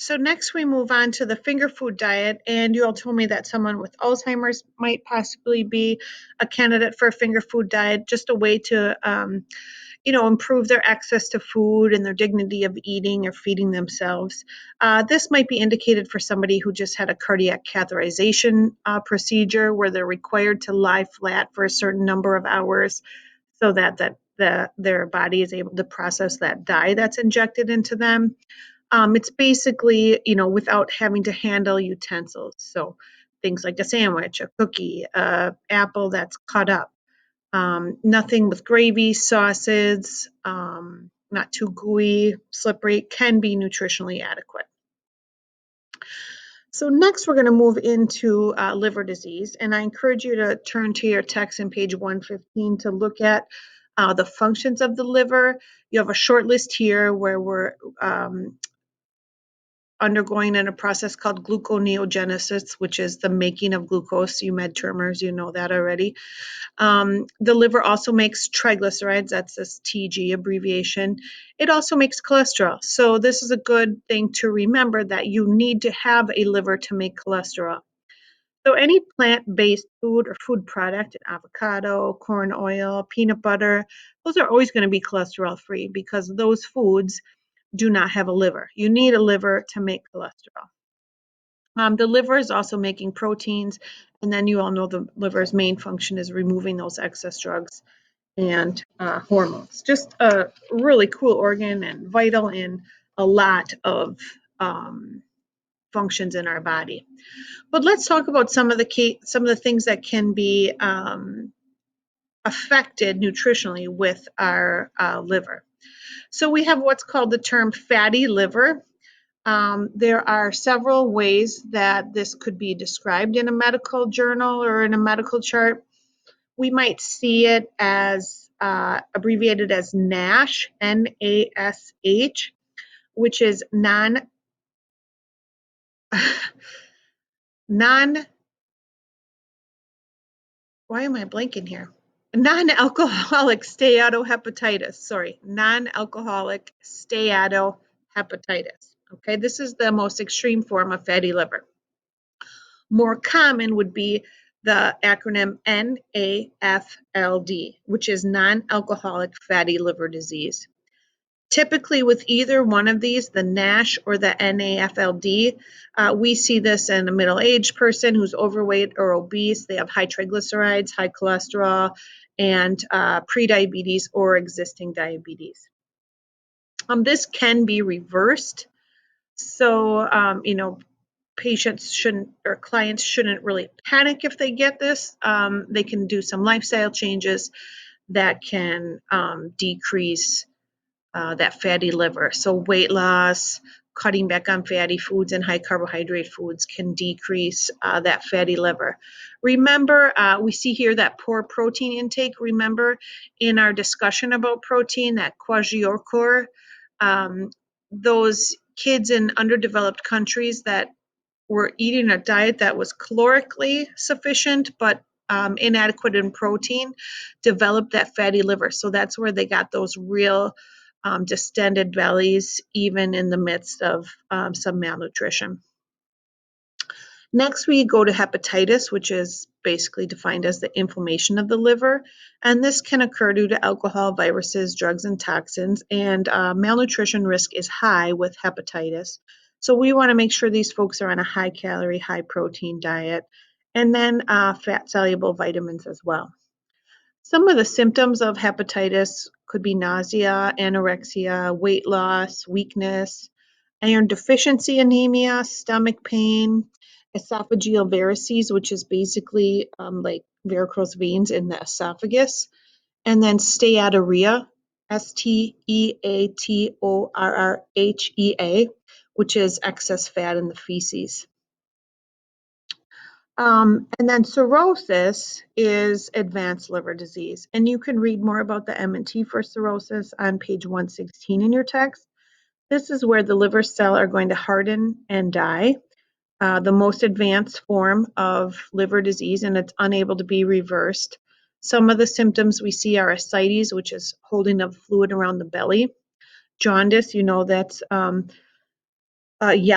So next we move on to the finger food diet, and you all told me that someone with Alzheimer's might possibly be a candidate for a finger food diet, just a way to improve their access to food and their dignity of eating or feeding themselves. This might be indicated for somebody who just had a cardiac catheterization procedure where they're required to lie flat for a certain number of hours so that their body is able to process that dye that's injected into them. It's basically, without having to handle utensils. So things like a sandwich, a cookie, apple that's cut up. Nothing with gravy, sauces, not too gooey, slippery, can be nutritionally adequate. So next we're going to move into liver disease, and I encourage you to turn to your text on page 115 to look at the functions of the liver. You have a short list here where we're undergoing in a process called gluconeogenesis, which is the making of glucose. You med termers, you know that already. The liver also makes triglycerides, that's this TG abbreviation. It also makes cholesterol. So this is a good thing to remember, that you need to have a liver to make cholesterol. So any plant-based food or food product, avocado, corn oil, peanut butter, those are always going to be cholesterol-free because those foods do not have a liver. You need a liver to make cholesterol. The liver is also making proteins, and then you all know the liver's main function is removing those excess drugs and hormones. Just a really cool organ and vital in a lot of functions in our body. But let's talk about some of the things that can be affected nutritionally with our liver. So we have what's called the term fatty liver. There are several ways that this could be described in a medical journal or in a medical chart. We might see it as abbreviated as NASH, N-A-S-H, which is why am I blanking here? Non-alcoholic steatohepatitis. Sorry, non-alcoholic steatohepatitis. Okay, this is the most extreme form of fatty liver. More common would be the acronym NAFLD, which is non-alcoholic fatty liver disease. Typically with either one of these, the NASH or the NAFLD, we see this in a middle-aged person who's overweight or obese. They have high triglycerides, high cholesterol, and prediabetes or existing diabetes. This can be reversed. So, patients shouldn't, or clients shouldn't really panic if they get this. They can do some lifestyle changes that can decrease that fatty liver. So weight loss, cutting back on fatty foods and high carbohydrate foods can decrease that fatty liver. Remember, we see here that poor protein intake. Remember in our discussion about protein, that kwashiorkor, those kids in underdeveloped countries that were eating a diet that was calorically sufficient but inadequate in protein developed that fatty liver. So that's where they got those real distended bellies, even in the midst of some malnutrition. Next, we go to hepatitis, which is basically defined as the inflammation of the liver. And this can occur due to alcohol, viruses, drugs, and toxins. And malnutrition risk is high with hepatitis. So we want to make sure these folks are on a high calorie, high protein diet. And then fat soluble vitamins as well. Some of the symptoms of hepatitis could be nausea, anorexia, weight loss, weakness, iron deficiency anemia, stomach pain, esophageal varices, which is basically like varicose veins in the esophagus, and then steatorrhea, Steatorrhea, which is excess fat in the feces. And then cirrhosis is advanced liver disease. And you can read more about the M&T for cirrhosis on page 116 in your text. This is where the liver cells are going to harden and die. The most advanced form of liver disease, and it's unable to be reversed. Some of the symptoms we see are ascites, which is holding of fluid around the belly. Jaundice, that's yellow